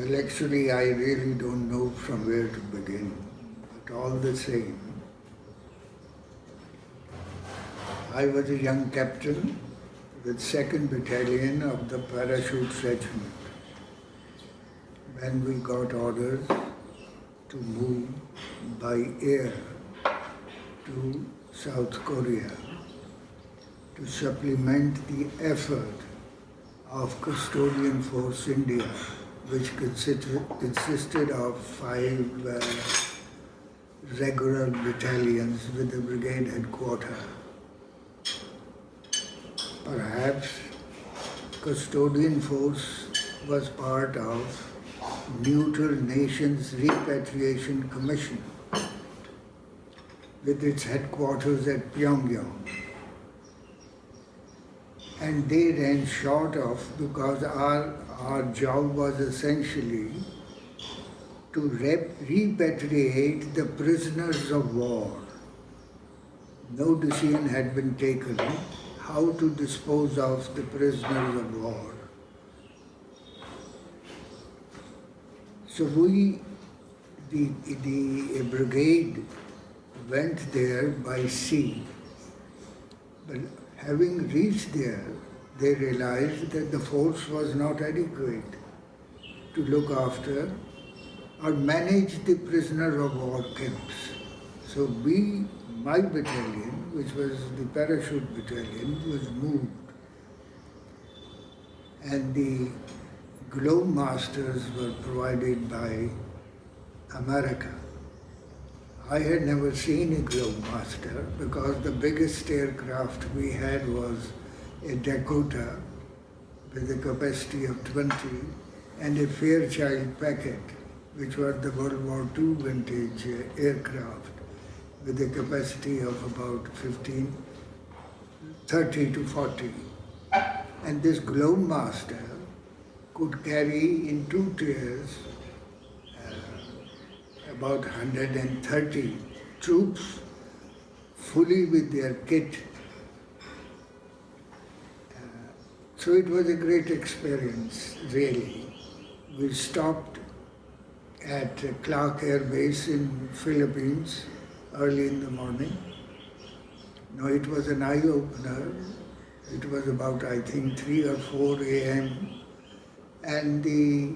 Well, actually, I really don't know from where to begin, but all the same, I was a young captain with 2nd Battalion of the Parachute Regiment when we got orders to move by air to South Korea to supplement the effort of Custodian Force India, which consisted of 5 regular battalions with the brigade headquarters. Perhaps Custodian Force was part of Neutral Nations Repatriation Commission with its headquarters at Pyongyang. And they ran short of, because our job was essentially to repatriate the prisoners of war. No decision had been taken how to dispose of the prisoners of war. So the brigade went there by sea, but having reached there, they realized that the force was not adequate to look after or manage the prisoner of war camps. So my battalion, which was the parachute battalion, was moved. And the globe masters were provided by America. I had never seen a globe master because the biggest aircraft we had was a Dakota with a capacity of 20 and a Fairchild Packet, which was the World War II vintage aircraft with a capacity of about 30 to 40. And this globe master could carry in 2 tiers about 130 troops fully with their kit. So it was a great experience, really. We stopped at Clark Air Base in Philippines early in the morning. No, it was an eye-opener. It was about, I think, 3 or 4 a.m. And the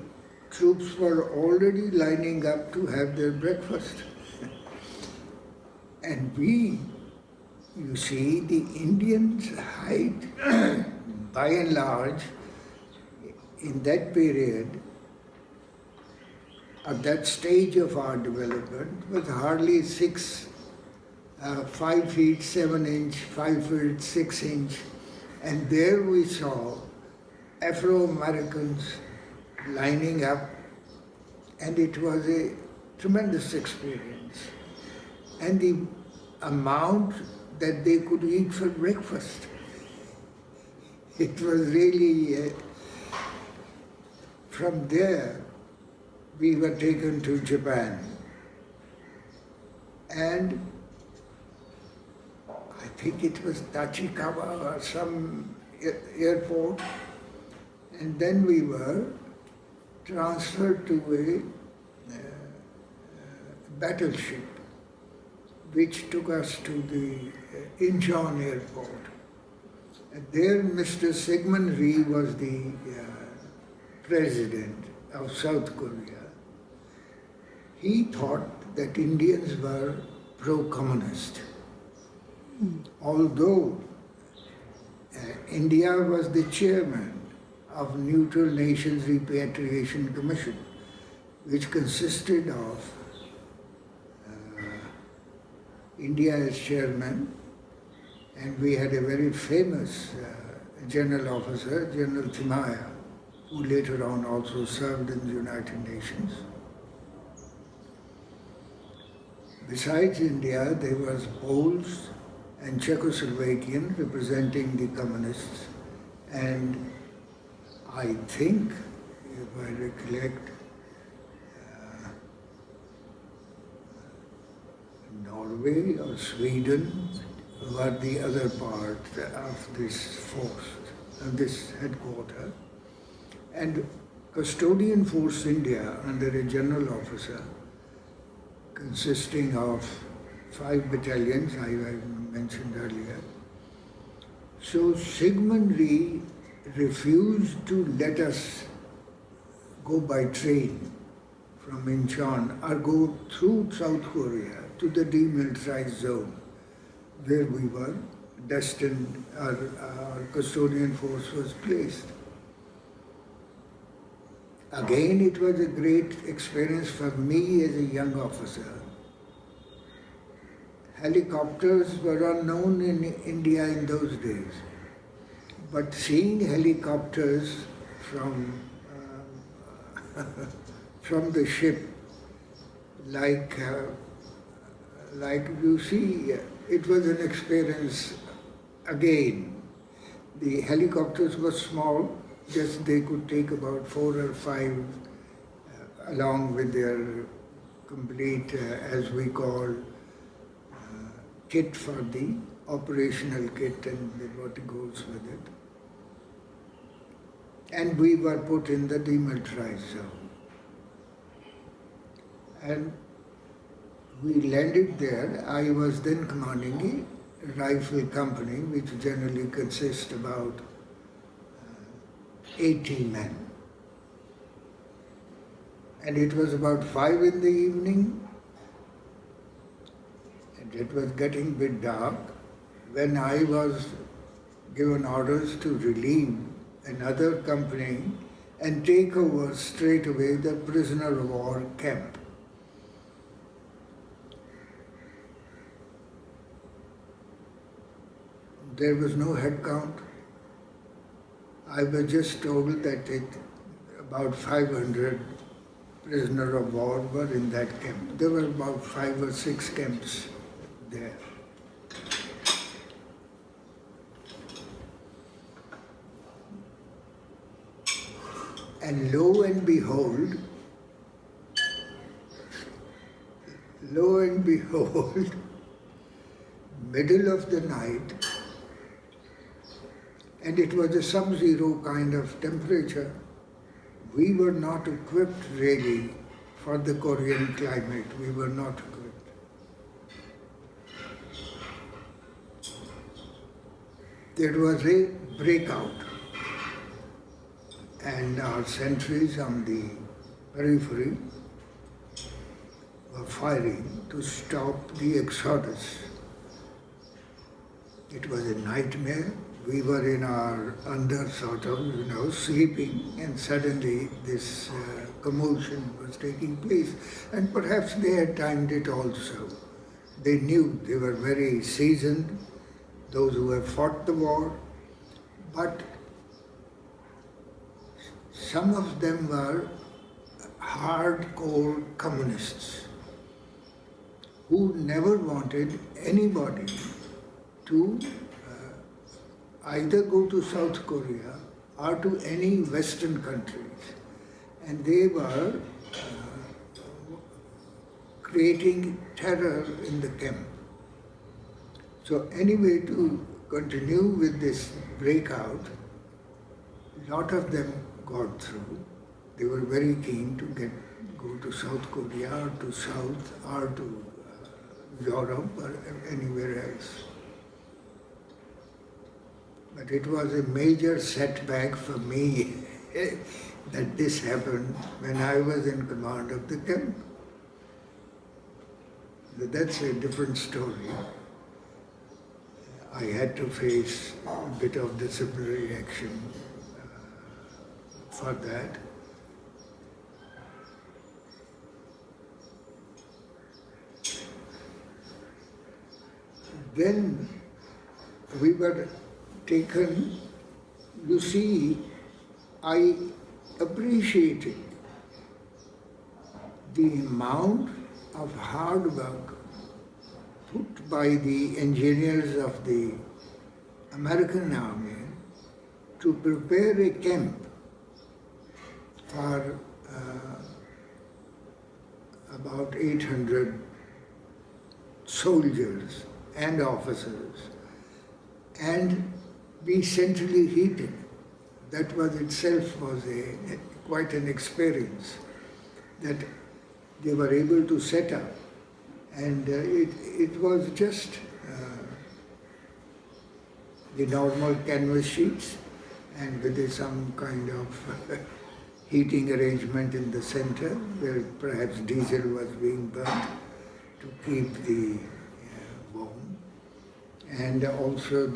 troops were already lining up to have their breakfast. And you see, the Indians hide, by and large, in that period, at that stage of our development, was hardly 5 feet 7 inch, 5 feet 6 inch. And there we saw Afro-Americans lining up, and it was a tremendous experience. And the amount that they could eat for breakfast, it was really, from there, we were taken to Japan. And I think it was Tachikawa or some airport. And then we were transferred to a battleship, which took us to the Incheon airport. And there Mr. Syngman Rhee was the president of South Korea. He thought that Indians were pro-communist. Although India was the chairman of Neutral Nations Repatriation Commission, which consisted of India as chairman, and we had a very famous general officer, General Timaya, who later on also served in the United Nations. Besides India, there was Poles and Czechoslovakian representing the communists, and I think, if I recollect, Norway or Sweden were the other part of this force, of this headquarters. And Custodian Force India under a general officer consisting of 5 battalions I mentioned earlier. So Syngman Rhee refused to let us go by train from Incheon or go through South Korea to the demilitarized zone where we were destined, our custodian force was placed. Again, it was a great experience for me as a young officer. Helicopters were unknown in India in those days, but seeing helicopters from from the ship, like you see, it was an experience again. The helicopters were small, just they could take about 4 or 5 along with their complete, as we call, kit for the operational kit and what goes with it. And we were put in the demilitarized zone. And we landed there. I was then commanding a rifle company, which generally consists about 80 men. And it was about 5 in the evening, and it was getting a bit dark when I was given orders to relieve another company and take over straight away the prisoner of war camp. There was no head count. I was just told that about 500 prisoners of war were in that camp. There were about 5 or 6 camps there. And lo and behold, middle of the night, and it was a sub-zero kind of temperature. We were not equipped really for the Korean climate. We were not equipped. There was a breakout, and our sentries on the periphery were firing to stop the exodus. It was a nightmare. We were in our under sort of, sleeping, and suddenly this commotion was taking place. And perhaps they had timed it also. They knew, they were very seasoned, those who have fought the war, but some of them were hardcore communists who never wanted anybody to either go to South Korea or to any Western countries. And they were creating terror in the camp. So anyway, to continue with this breakout, a lot of them got through. They were very keen to go to South Korea or to South or to Europe or anywhere else. But it was a major setback for me that this happened when I was in command of the camp. That's a different story. I had to face a bit of disciplinary action for that. Then we were taken, you see, I appreciated the amount of hard work put by the engineers of the American Army to prepare a camp for about 800 soldiers and officers, and be centrally heated. That was itself was a quite an experience that they were able to set up. And it was just the normal canvas sheets and with some kind of heating arrangement in the center where perhaps diesel was being burnt to keep the warm. And also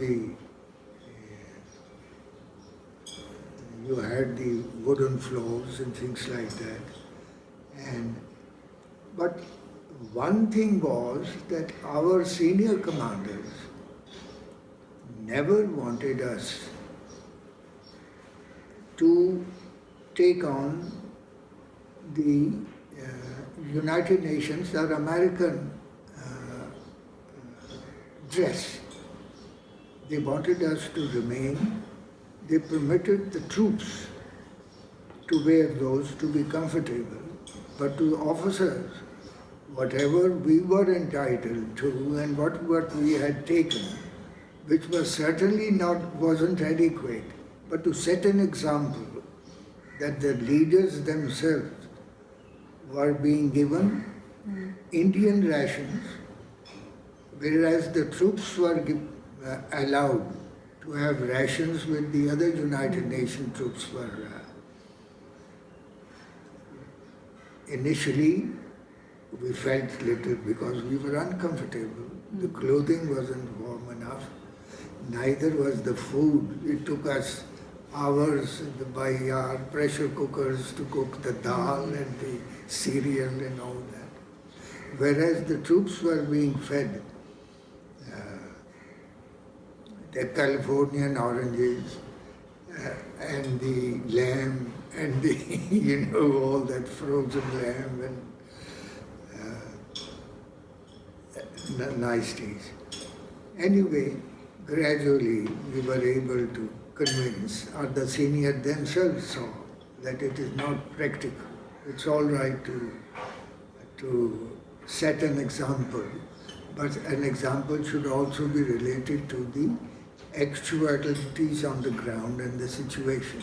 you had the wooden floors and things like that. But one thing was that our senior commanders never wanted us to take on the United Nations or American dress. They wanted us to remain. They permitted the troops to wear those to be comfortable, but to officers, whatever we were entitled to and what we had taken, which was certainly wasn't adequate, but to set an example that the leaders themselves were being given Indian rations, whereas the troops were allowed to have rations with the other United Nations troops were. Initially, we felt little because we were uncomfortable. The clothing wasn't warm enough. Neither was the food. It took us hours by our pressure cookers to cook the dal and the cereal and all that. Whereas the troops were being fed the Californian oranges and the lamb and the, all that frozen lamb and nice days. Anyway, gradually we were able to convince, or the senior themselves saw, that it is not practical. It's all right to set an example, but an example should also be related to the actualities on the ground and the situation.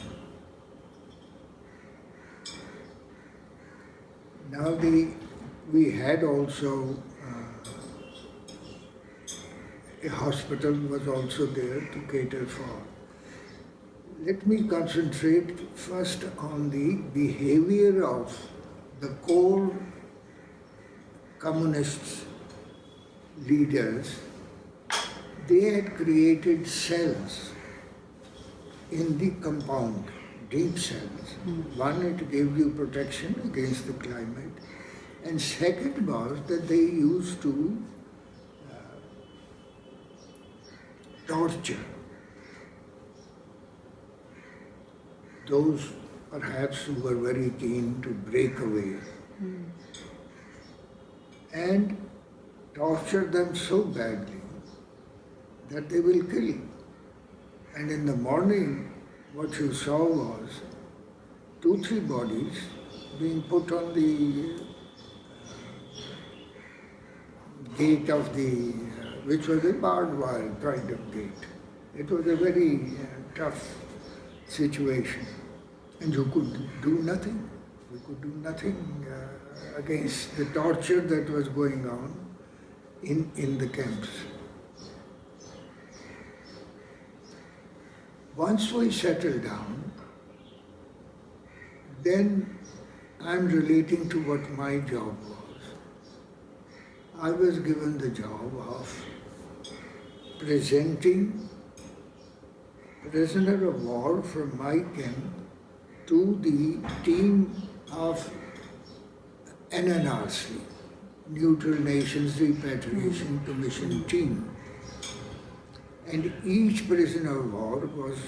Now we had also a hospital was also there to cater for. Let me concentrate first on the behavior of the core communist leaders. They had created cells in the compound, deep cells. One, it gave you protection against the climate, and second was that they used to torture those perhaps who were very keen to break away and torture them so badly that they will kill. And in the morning, what you saw was 2-3 bodies being put on the gate of the, which was a barbed wire kind of gate. It was a very tough situation. And you could do nothing. You could do nothing against the torture that was going on in the camps. Once we settled down, then I'm relating to what my job was. I was given the job of presenting prisoner of war from my camp to the team of NNRC, Neutral Nations Repatriation Commission team. And each prisoner of war was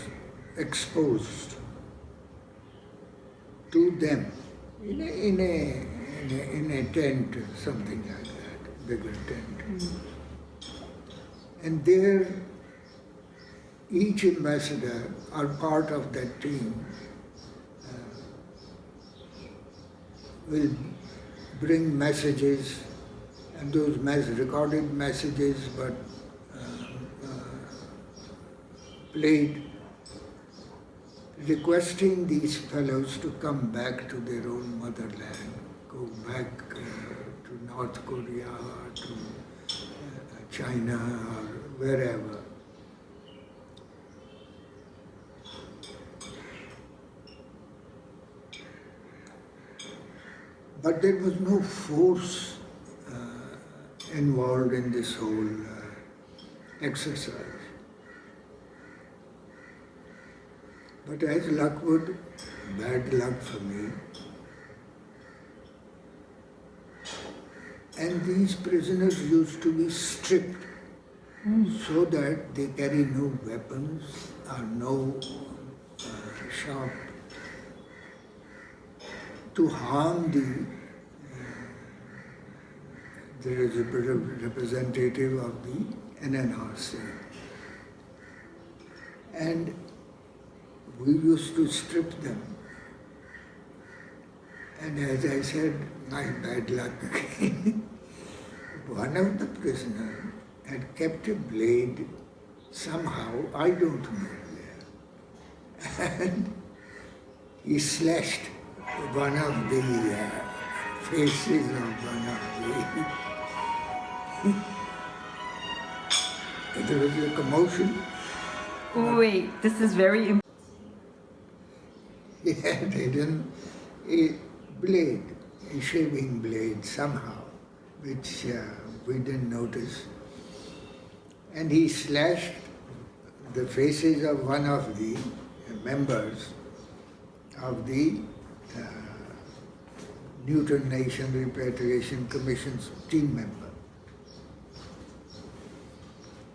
exposed to them in a tent, something like that, bigger tent. And there, each ambassador or part of that team will bring messages, and those recorded messages were played requesting these fellows to come back to their own motherland, go back to North Korea, to China, or wherever. But there was no force involved in this whole exercise. But as luck would, bad luck for me, and these prisoners used to be stripped so that they carry no weapons or no sharp to harm the representative of the NNRC. And we used to strip them. And as I said, my bad luck again. One of the prisoners had kept a blade somehow, I don't know where. And he slashed one of the faces of one of the... There was a commotion. Wait, this is very important. He had hidden a blade, a shaving blade somehow, which we didn't notice. And he slashed the faces of one of the members of the Newton Nation Repatriation Commission's team member.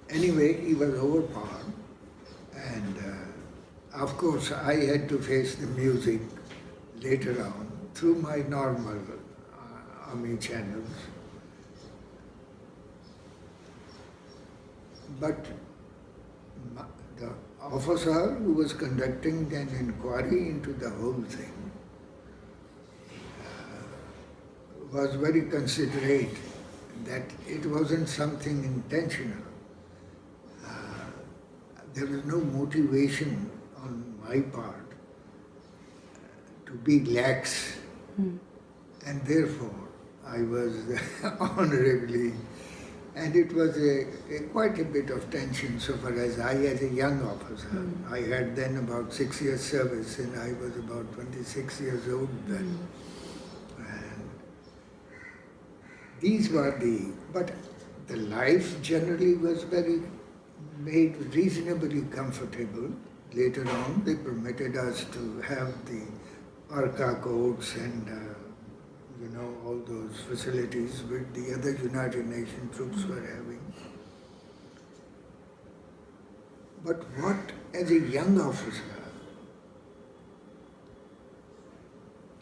Anyway, he was overpowered, and of course I had to face the music later on through my normal army channels. But the officer who was conducting an inquiry into the whole thing was very considerate that it wasn't something intentional. There was no motivation on my part to be lax, and therefore I was honorably, and it was quite a bit of tension so far as as a young officer, I had then about 6 years service and I was about 26 years old then. And these were but the life generally was made reasonably comfortable. Later on, they permitted us to have the Arca codes and all those facilities which the other United Nations troops were having. But what, as a young officer,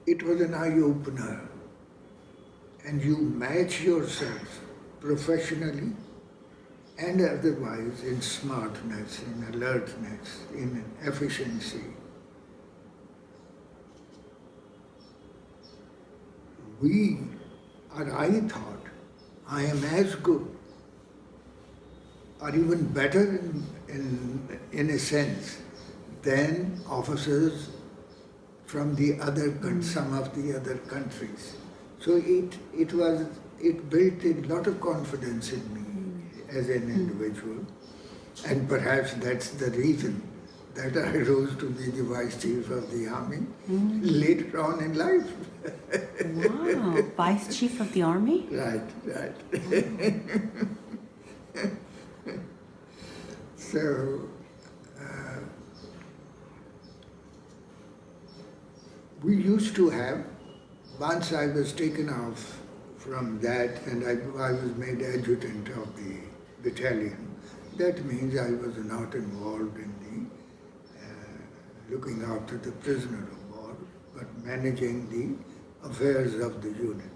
it was an eye-opener, and you match yourself professionally and otherwise in smartness, in alertness, in efficiency. I thought, I am as good or even better in a sense than officers from some of the other countries. So it built a lot of confidence in me as an individual, and perhaps that's the reason that I rose to be the Vice Chief of the Army later on in life. Wow, Vice Chief of the Army? Right. So, we used to have, once I was taken off from that and I was made adjutant of the battalion, that means I was not involved in looking after the prisoner of war, but managing the affairs of the unit.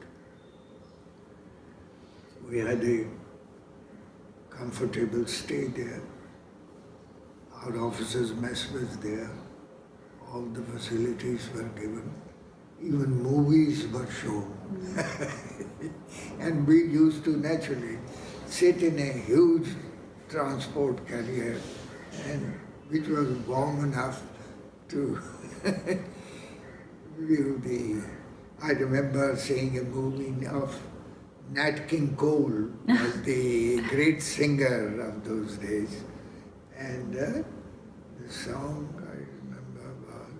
We had a comfortable stay there. Our officers' mess was there. All the facilities were given. Even movies were shown. And we used to naturally sit in a huge transport carrier, and which was warm enough to view the. I remember seeing a movie of Nat King Cole was the great singer of those days, and the song I remember was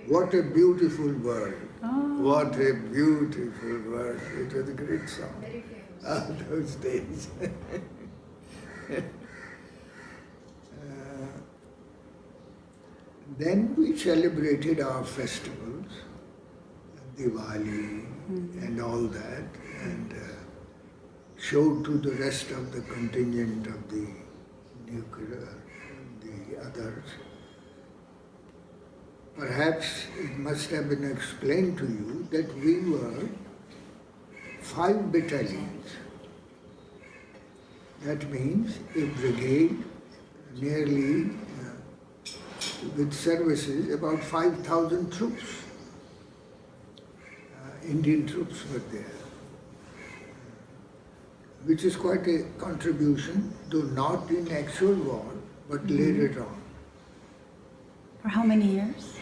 "What a Beautiful World." Oh. What a beautiful world! It was a great song of those days. Then we celebrated our festivals, Diwali and all that, and showed to the rest of the contingent of the nuclear, the others. Perhaps it must have been explained to you that we were 5 battalions. That means a brigade, nearly with services, about 5,000 troops. Indian troops were there, which is quite a contribution, though not in actual war, but later on. For how many years?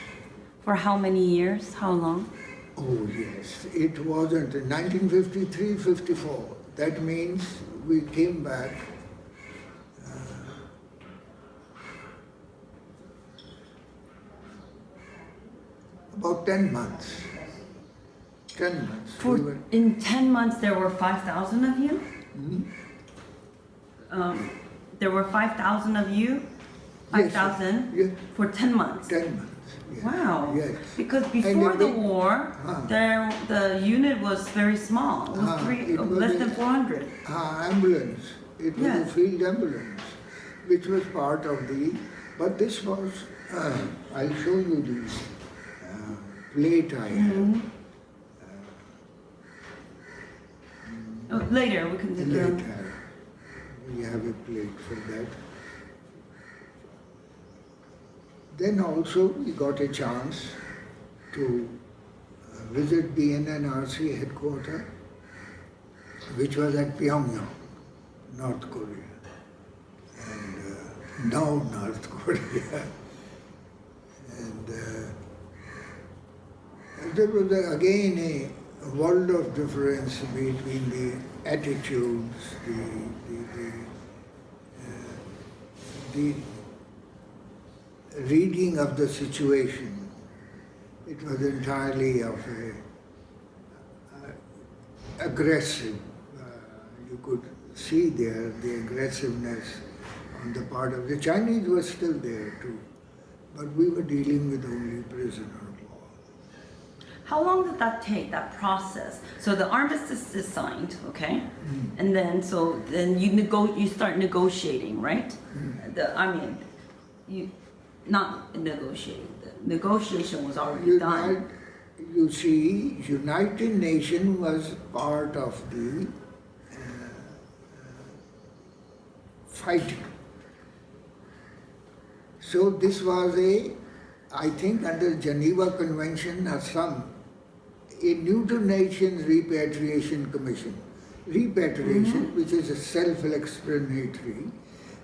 For how many years? How long? Oh yes, it wasn't in 1953-54. That means we came back about 10 months. 10 months. For in 10 months there were 5,000 of you. There were 5,000 of you. 5,000 Yes. for 10 months. 10 months. Yes. Wow. Yes. Because before And the they- war, the unit was very small. It was it was less a- than 400. Ambulance. It was a Yes. field ambulance, which was part of the. But this was. I'll show you the plate I have. Later we can do that. Later, we have a plate for that. Then also we got a chance to visit the NNRC headquarters, which was at Pyongyang, North Korea, and now North Korea. And there was again a world of difference between the attitudes, the reading of the situation. It was entirely of a aggressive. You could see there the aggressiveness on the part of the Chinese was still there too, but we were dealing with only prisoner of war. How long did that take, that process? So the armistice is signed, okay? And then you start negotiating, right? Not negotiating. The negotiation was already done. You see, United Nations was part of the fighting. So this was I think under Geneva Convention or a United Nations Repatriation Commission. Repatriation, which is a self-explanatory,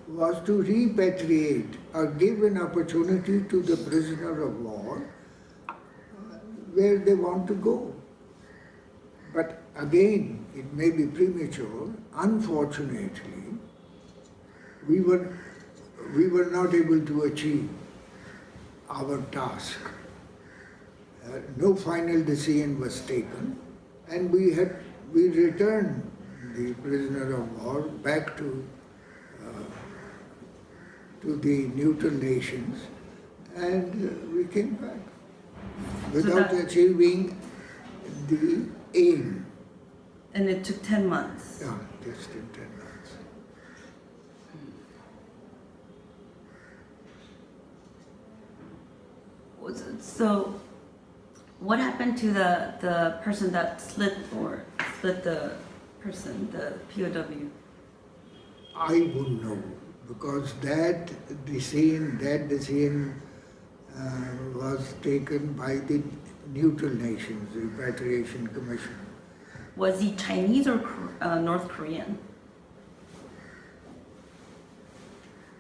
was to repatriate or give an opportunity to the prisoner of war where they want to go. But again, it may be premature. Unfortunately, we were not able to achieve our task. No final decision was taken, and we returned the prisoner of war back to the neutral nations, and we came back without achieving the aim. And it took 10 months. Yeah, just in 10 months. So, what happened to the person that split the person, the POW? I wouldn't know, because that decision was taken by the neutral nations, the Repatriation Commission. Was he Chinese or North Korean?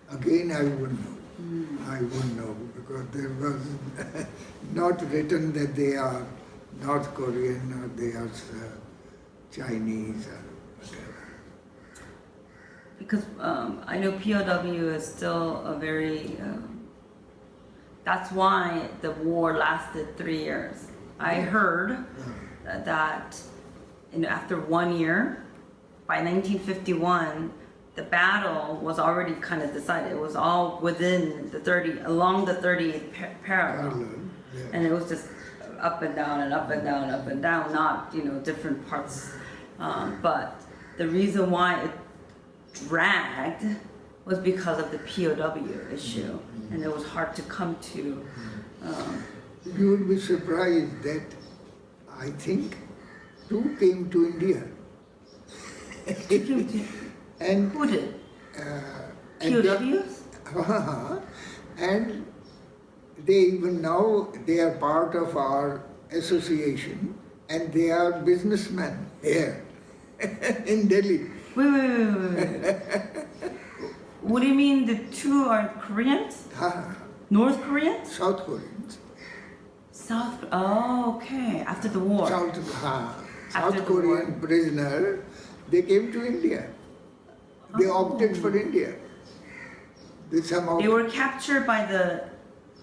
Again, I wouldn't know. I wouldn't know, because because there was not written that they are North Korean or they are Chinese or whatever. Because I know POW is still a very. That's why the war lasted 3 years. I heard that after 1 year, by 1951, the battle was already kind of decided. It was all within along the 30th parallel. Yeah. And it was just up and down and up and down, up and down, not, different parts. But the reason why it dragged was because of the POW issue. And it was hard to come to. You would be surprised that I think 2 came to India. And Who did? and POWs? and they even now they are part of our association and they are businessmen here in Delhi. Wait. What do you mean the 2 are Koreans? North Koreans? South Koreans. Oh, okay. After the war. South the Korean war. prisoner, they came to India. They opted for India. They were captured by the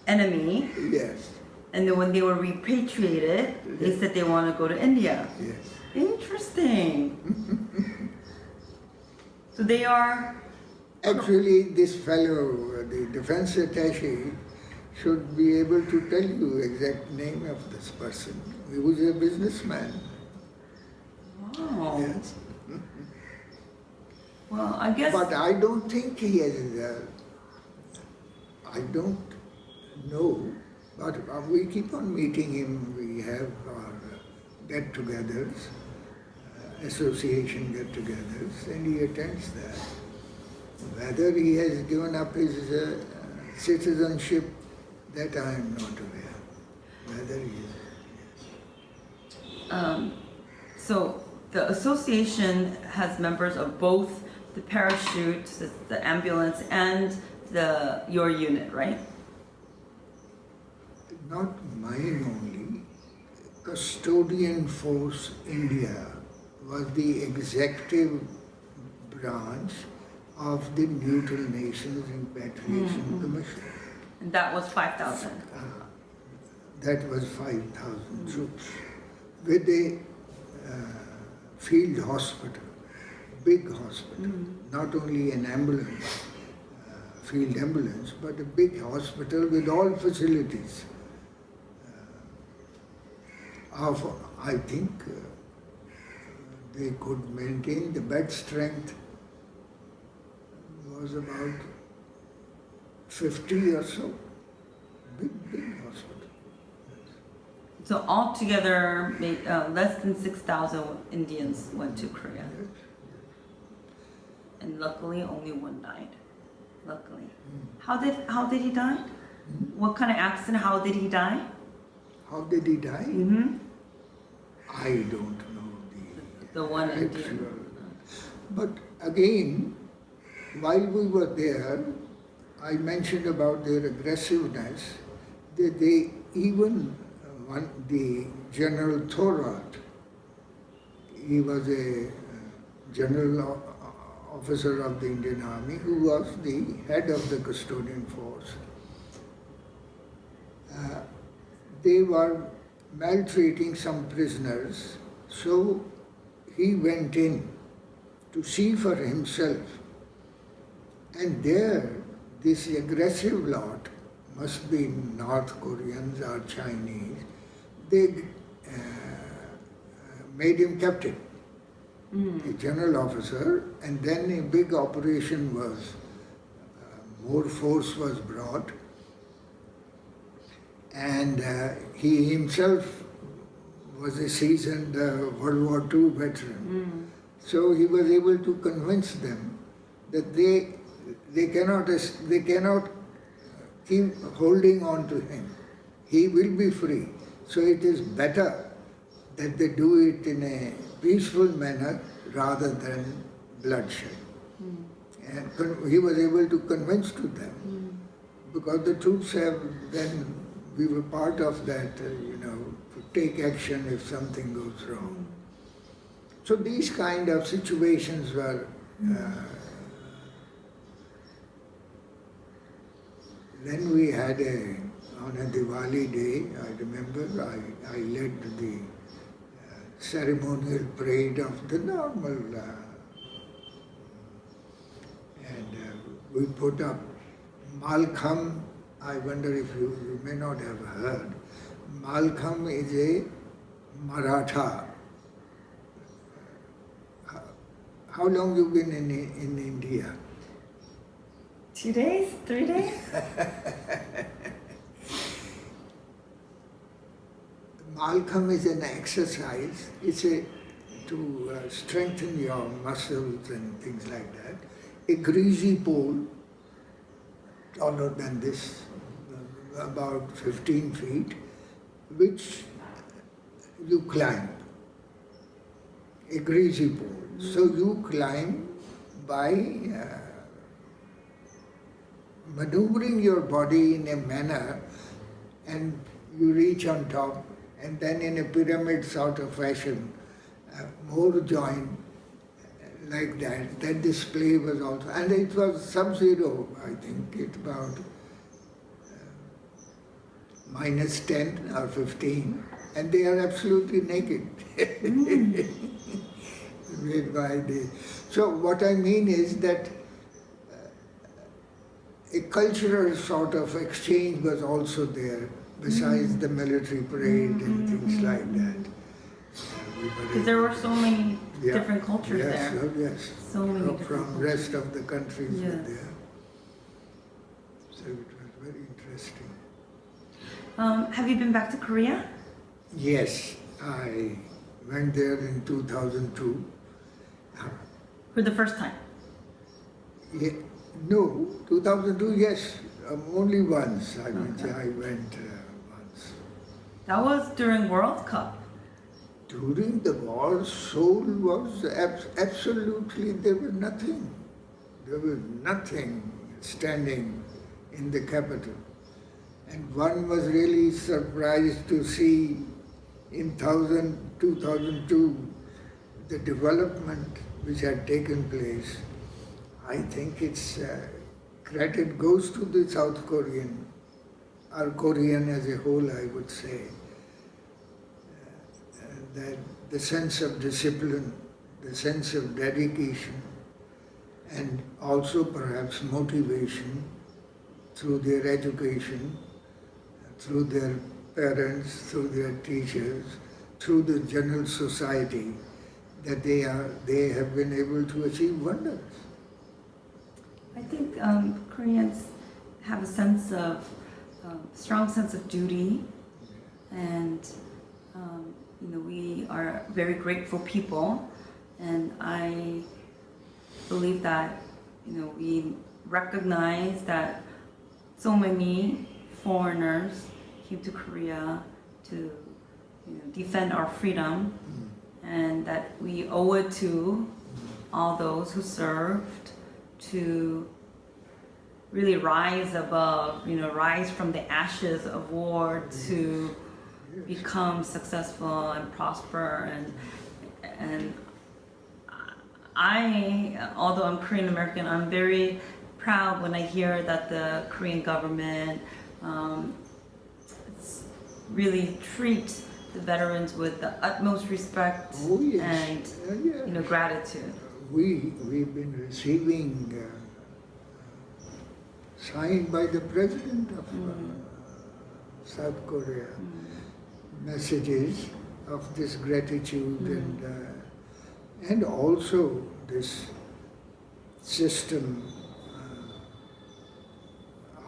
enemy, Yes, and then when they were repatriated, they said they want to go to India. yes. Interesting. So they are. Actually, this fellow, the defense attaché, should be able to tell you exact name of this person. He was a businessman. Wow. Yes. Well, I guess. But I don't think he has, I don't know, but we keep on meeting him. We have our get-togethers, association get-togethers, and he attends that. Whether he has given up his citizenship, that I am not aware. Whether he is. So the association has members of both the parachute, the ambulance, and your unit, right? Not mine only. Custodian Force India was the executive branch of the Neutral Nations Repatriation Commission. And that was 5,000. That was 5,000 troops with a field hospital, big hospital, not only an ambulance, field ambulance, but a big hospital with all facilities. I think they could maintain the bed strength was about 50 or so. Big hospital. So altogether, less than 6,000 Indians went to Korea. And luckily, only 1 died. Luckily. How did he die? What kind of accident? How did he die? How did he die? Mm-hmm. I don't know The one actual. Indian. But again, while we were there, I mentioned about their aggressiveness. They even the General Thorat, he was a general officer of the Indian Army who was the head of the custodian force. They were maltreating some prisoners, so he went in to see for himself. And there, this aggressive lot, must be North Koreans or Chinese, they made him captain, a general officer, and then a big operation was, more force was brought, and he himself was a seasoned World War II veteran. So he was able to convince them that they cannot keep holding on to him. He will be free. So it is better that they do it in a peaceful manner rather than bloodshed. And he was able to convince to them because the troops have then, we were part of that, to take action if something goes wrong. So these kind of situations were, then we had on a Diwali day, I remember, I led the ceremonial parade of the normal, and we put up Malkham. I wonder if you may not have heard. Malkham is a Maratha. How long you been in India? 2 days? 3 days? Malkham is an exercise. It's to strengthen your muscles and things like that. A greasy pole, taller than this, about 15 feet, which you climb. A greasy pole. So you climb by maneuvering your body in a manner, and you reach on top, and then in a pyramid sort of fashion, more joint like that. That display was also, and it was sub-zero, I think, it about -10 or 15, and they are absolutely naked. Made by So what I mean is that a cultural sort of exchange was also there, besides the military parade and things like that. Because there were so many different cultures there. Yes. So many different From cultures. rest of the countries were Yes. there. So it was very interesting. Have you been back to Korea? Yes, I went there in 2002. For the first time? Yeah, no, 2002, yes, only once. I went once. That was during World Cup. During the war, Seoul was absolutely, there was nothing. There was nothing standing in the capital. And one was really surprised to see in 2002 the development which had taken place. I think its credit goes to the South Korean, or Korean as a whole, I would say. That the sense of discipline, the sense of dedication, and also perhaps motivation through their education, through their parents, through their teachers, through the general society, that they have been able to achieve wonders. I think Koreans have a sense of, strong sense of duty, and we are very grateful people, and I believe that we recognize that so many foreigners came to Korea to defend our freedom, and that we owe it to all those who served to really rise above, rise from the ashes of war to become successful and prosper. And I, although I'm Korean American, I'm very proud when I hear that the Korean government really treat the veterans with the utmost respect and gratitude. We've been receiving signed by the president of South Korea messages of this gratitude and also this system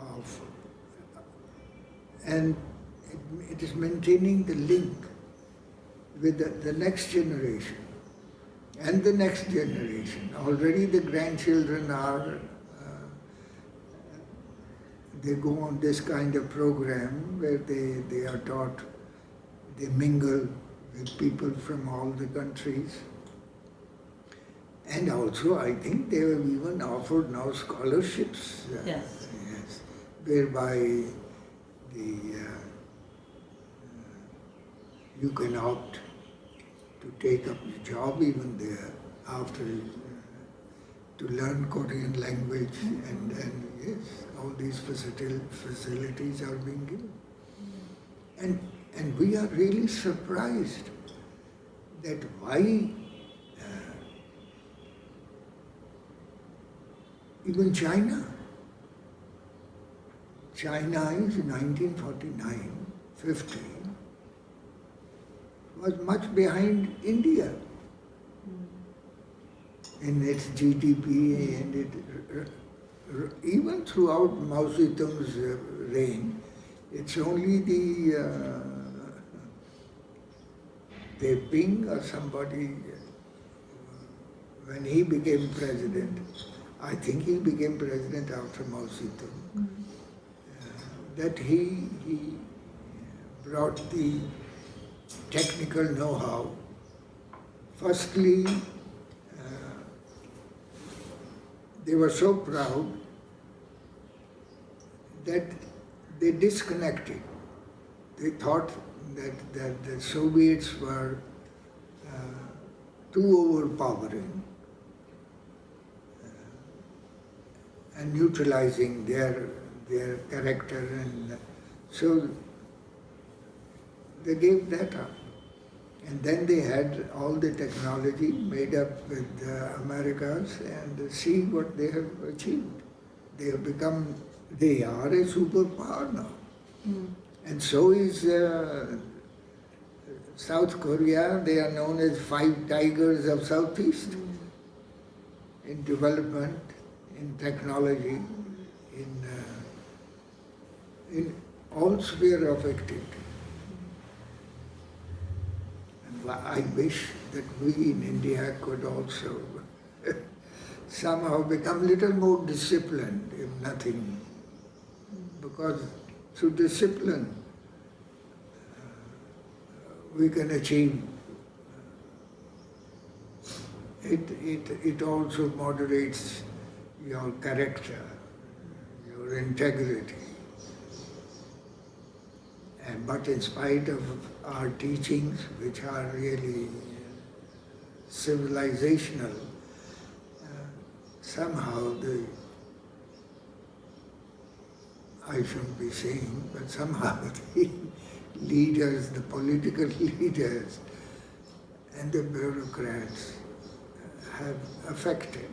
of, and it is maintaining the link with the next generation and the next generation. Already the grandchildren are, they go on this kind of program where they are taught, they mingle with people from all the countries. And also I think they have even offered now scholarships. Yes. whereby you can opt to take up a job even there after to learn Korean language, and yes, all these facilities are being given. And we are really surprised that why even China is 1949, 50, was much behind India in its GDP, and even throughout Mao Zedong's reign, it's only the Ping or somebody, when he became president, I think he became president after Mao Zedong, that he brought the technical know-how. Firstly, they were so proud that they disconnected. They thought that the Soviets were too overpowering and neutralizing their character, and so they gave that up. And then they had all the technology made up with the Americas, and see what they have achieved. They are a superpower now. And so is South Korea. They are known as 5 tigers of Southeast in development, in technology, in all sphere of activity. And I wish that we in India could also somehow become a little more disciplined, if nothing, because through discipline we can achieve. It also moderates your character, your integrity. But in spite of our teachings, which are really civilizational, somehow I shouldn't be saying, but somehow the leaders, the political leaders and the bureaucrats have affected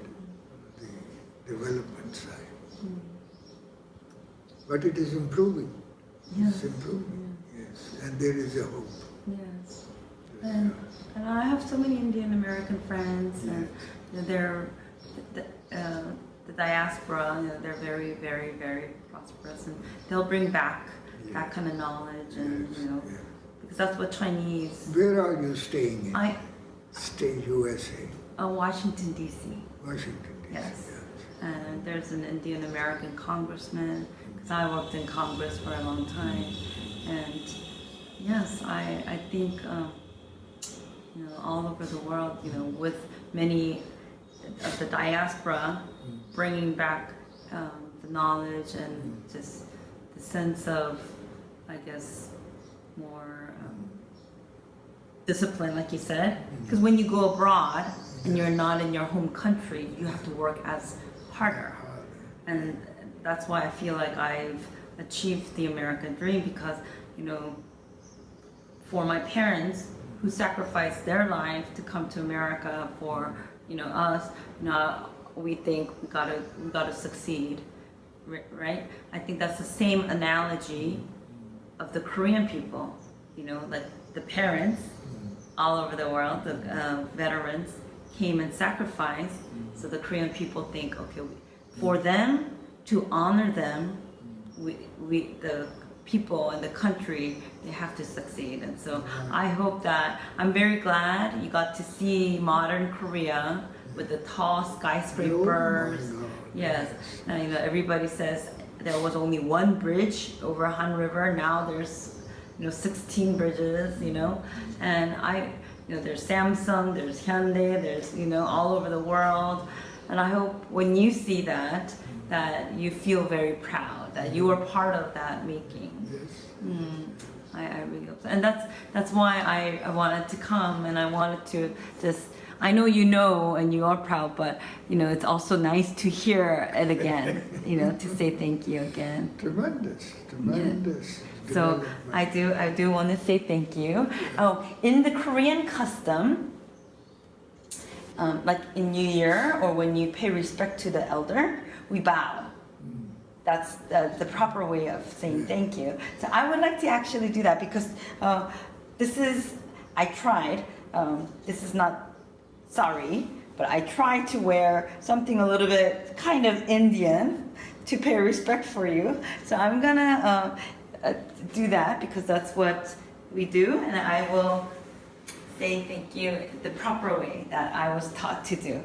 the development side. But it is improving. It's improving, yes. And there is a hope. Yes. And I have so many Indian American friends, and they're the diaspora. They're very, very, very prosperous, and they'll bring back that kind of knowledge, and because that's what Chinese. Where are you staying in? Stay USA. Washington D.C. Washington D.C. Yes. And there's an Indian American congressman, because I worked in Congress for a long time, and yes, I think all over the world, with many of the diaspora bringing back the knowledge and just the sense of, I guess, more discipline, like you said, because when you go abroad and you're not in your home country, you have to work as harder. And that's why I feel like I've achieved the American dream, because, for my parents who sacrificed their life to come to America for, us, we think we gotta succeed, right? I think that's the same analogy of the Korean people, like the parents all over the world, the veterans came and sacrificed, so the Korean people think, okay, for them to honor them, we the people and the country, they have to succeed. And so I hope that, I'm very glad you got to see modern Korea with the tall skyscrapers. Oh my God. Yes, and everybody says there was only one bridge over Han River, now there's 16 bridges, and there's Samsung, there's Hyundai, there's all over the world. And I hope when you see that you feel very proud that you were part of that making. Yes. I really hope so. And that's why I wanted to come, and I wanted to just, I know you know and you are proud, but it's also nice to hear it again, to say thank you again. Tremendous. So I do want to say thank you. Oh, in the Korean custom, like in New Year or when you pay respect to the elder, we bow. That's the proper way of saying thank you. So I would like to actually do that because I tried. This is not sorry, but I tried to wear something a little bit kind of Indian to pay respect for you. So I'm gonna do that because that's what we do, and I will say thank you the proper way that I was taught to do.